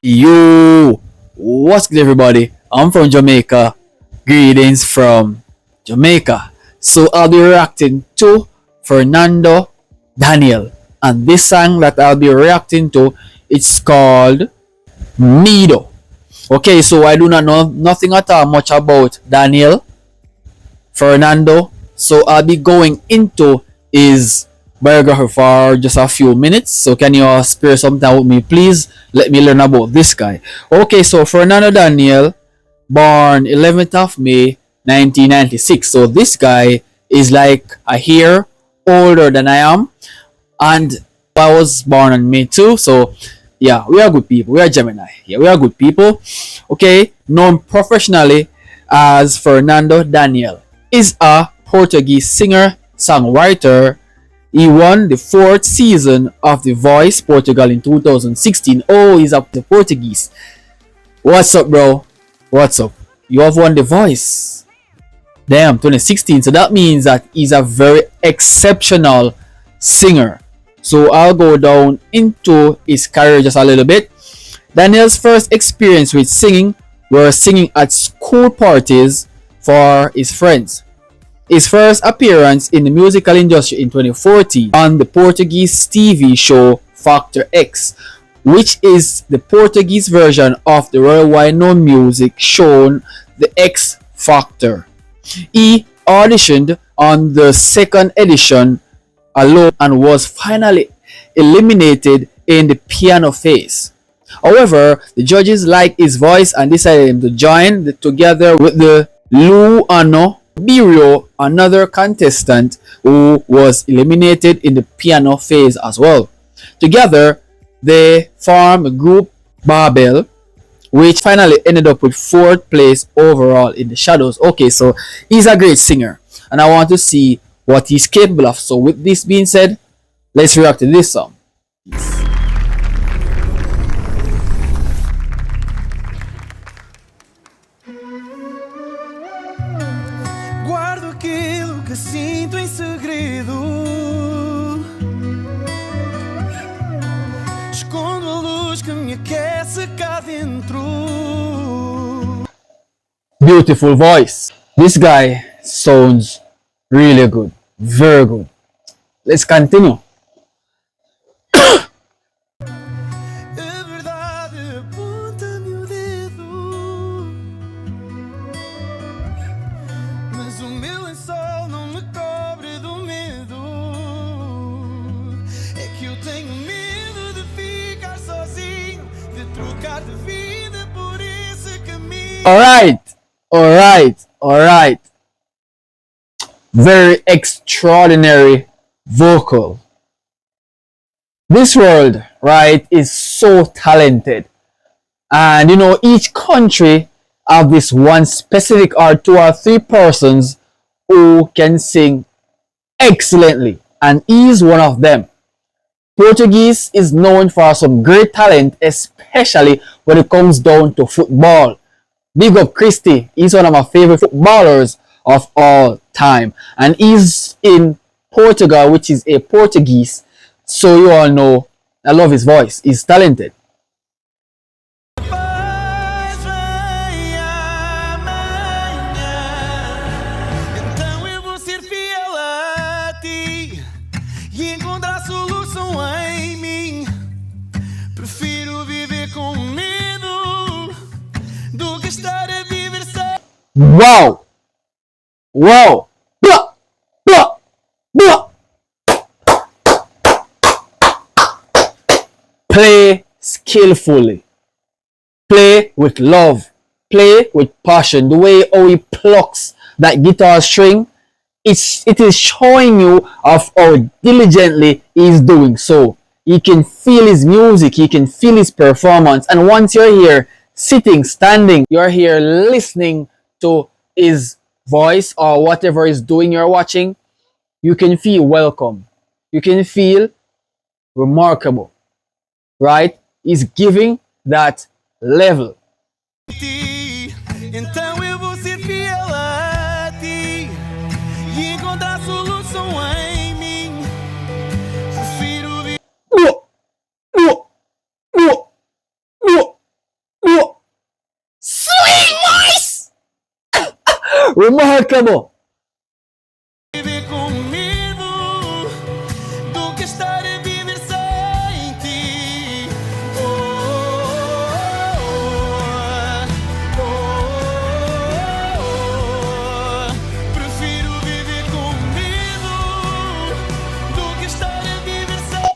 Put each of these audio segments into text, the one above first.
Yo, what's good, everybody? I'm from Jamaica. Greetings from Jamaica. So I'll be reacting to Fernando Daniel, and this song that I'll be reacting to, it's called MEDO. Okay, so I do not know nothing at all much about Daniel Fernando, so I'll be going into his biography for just a few minutes. So can you spare some time with me, please? Let me learn about this guy. Okay, so Fernando Daniel, born 11th of May 1996. So this guy is like a year older than I am, and I was born on May 2. So yeah, we are good people. We are Gemini. Yeah, we are good people. Okay, known professionally as Fernando Daniel, is a Portuguese singer, songwriter. He won the fourth season of The Voice Portugal in 2016. Oh, he's up to Portuguese. What's up, bro? What's up? You have won The Voice. Damn, 2016. So that means that he's a very exceptional singer. So I'll go down into his career just a little bit. Daniel's first experience with singing were singing at school parties for his friends. His first appearance in the musical industry in 2014 on the Portuguese TV show Factor X, which is the Portuguese version of the worldwide known music show The X Factor. He auditioned on the second edition alone and was finally eliminated in the piano phase. However, the judges liked his voice and decided him to join together with the Luano Birio, another contestant who was eliminated in the piano phase as well. Together, they formed a group Babel, which finally ended up with fourth place overall in the Shadows. Okay, so he's a great singer, and I want to see what he's capable of. So with this being said, let's react to this song. Guardo aquilo que sinto em segredo. Escondo a luz que me aquece cá dentro. Beautiful voice. This guy sounds really good. Very good. Let's continue. A verdade aponta-me o dedo, mas o meu lençol não me cobre do medo. É que eu tenho medo de ficar sozinho, de trocar de vida por esse caminho. Alright. Very extraordinary vocal. This world, right, is so talented. And you know, each country have this one specific or two or three persons who can sing excellently. And he is one of them. Portuguese is known for some great talent, especially when it comes down to football. Big up Christy, he's one of my favorite footballers of all time, and he's in Portugal, which is a Portuguese, so you all know I love his voice. He's talented. Então eu vou ser fiel a ti e encontrar solução em mim. Prefiro viver com medo do que estar a viver sem. Wow. Blah, blah, blah. Play skillfully. Play with love. Play with passion. The way how he plucks that guitar string, it is showing you of how diligently he's doing so. You can feel his music, you can feel his performance, and once you're here sitting, standing, you're here listening to his voice or whatever is doing you're watching, you can feel welcome, you can feel remarkable, right? He's giving that level. Então eu vou ser fiel a ti e encontrar solução em mim. Prefiro viver. Remarkable. Viver com medo do que estar a viver sem ti. Oh, oh, oh, oh. Prefiro viver com medo do que estar a viver sem.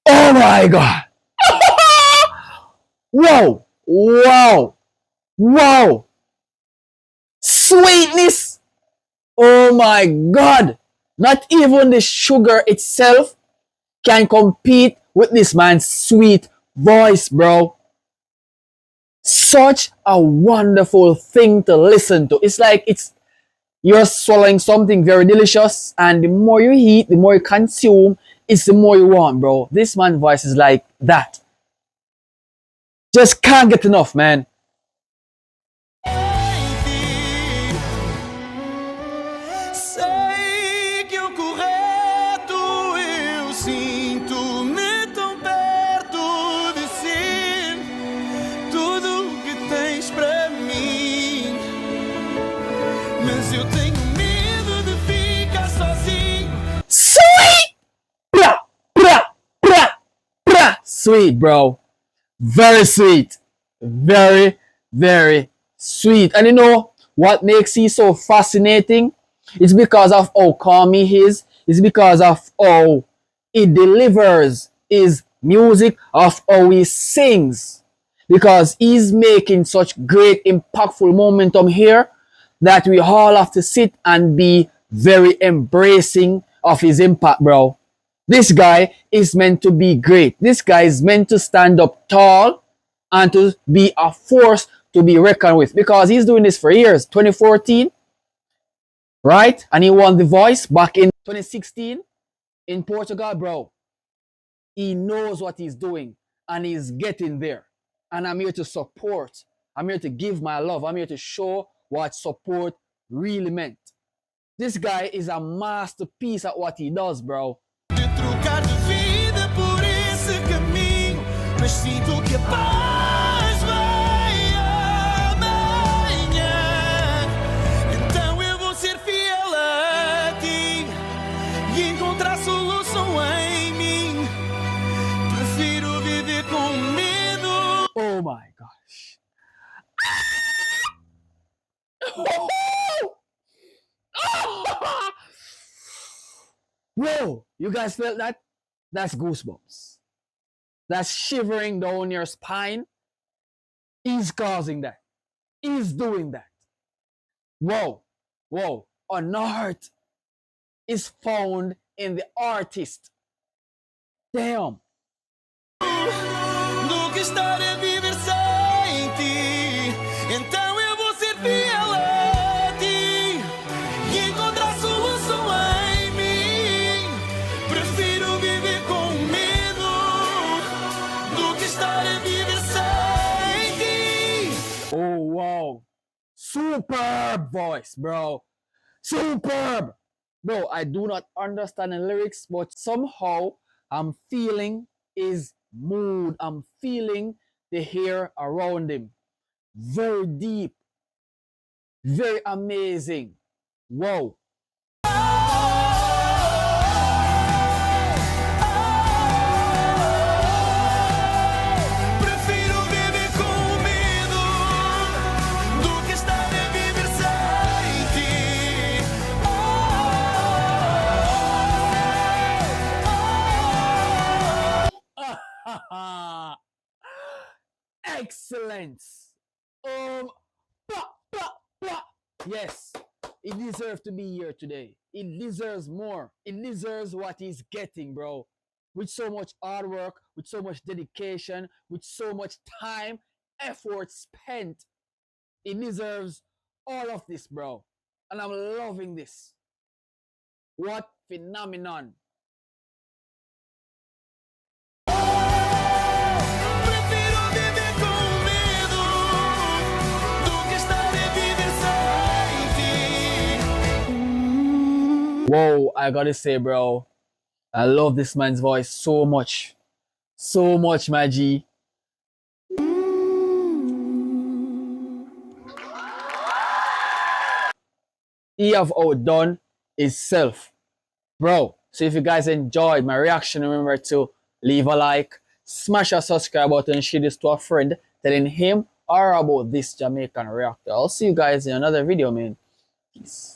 Oh my God. Wow. Wow. Wow. Sweetness. Oh my God. Not even the sugar itself can compete with this man's sweet voice, bro. Such a wonderful thing to listen to. It's like you're swallowing something very delicious, and the more you eat, the more you consume, it's the more you want, bro. This man's voice is like that. Just can't get enough, man. Sei que o correto eu sinto-me tão perto de ser tudo o que tens para mim, mas eu tenho medo de ficar sozinho. Sweet! Pra, pra, pra, pra. Sweet, bro. Very sweet. Very, very sweet. And you know what makes he so fascinating? It's because of how calm he is. It's because of how he delivers his music, of how he sings. Because he's making such great, impactful momentum here that we all have to sit and be very embracing of his impact, bro. This guy is meant to be great. This guy is meant to stand up tall and to be a force to be reckoned with, because he's doing this for years. 2014, right? And he won The Voice back in 2016 in Portugal, bro. He knows what he's doing and he's getting there. And I'm here to support. I'm here to give my love. I'm here to show what support really meant. This guy is a masterpiece at what he does, bro. De trocar de vida por esse caminho, mas sinto que a paz vem amanhã. Então eu vou ser fiel a ti e encontrar solução em mim. Prefiro viver com medo. Oh my gosh. Whoa, you guys felt that? That's goosebumps. That's shivering down your spine. He's causing that. He's doing that. Whoa, whoa. An art is found in the artist. Damn. Do que estar a viver sem ti. Então eu vou ser fiel a ti e encontrar solução em mim. Prefiro viver com medo do que estar a viver sem ti. Oh, wow. Superb voice, bro. Superb. Bro, I do not understand the lyrics, but somehow I'm feeling his mood. I'm feeling the hair around him. Very deep. Very amazing. Wow. Prefiro viver com medo do que estar a viver sem ti. Excellence. Blah, blah, blah. Yes, he deserves to be here today. He deserves more. He deserves what he's getting, bro. With so much hard work, with so much dedication, with so much time, effort spent. He deserves all of this, bro. And I'm loving this. What phenomenon. Prefiro viver com medo do que estar a viver sem ti. Whoa, I gotta say, bro, I love this man's voice so much. So much, my G. he have outdone himself. Bro, so if you guys enjoyed my reaction, remember to leave a like, smash a subscribe button, share this to a friend, telling him or about this Jamaican reactor. I'll see you guys in another video, man. Peace.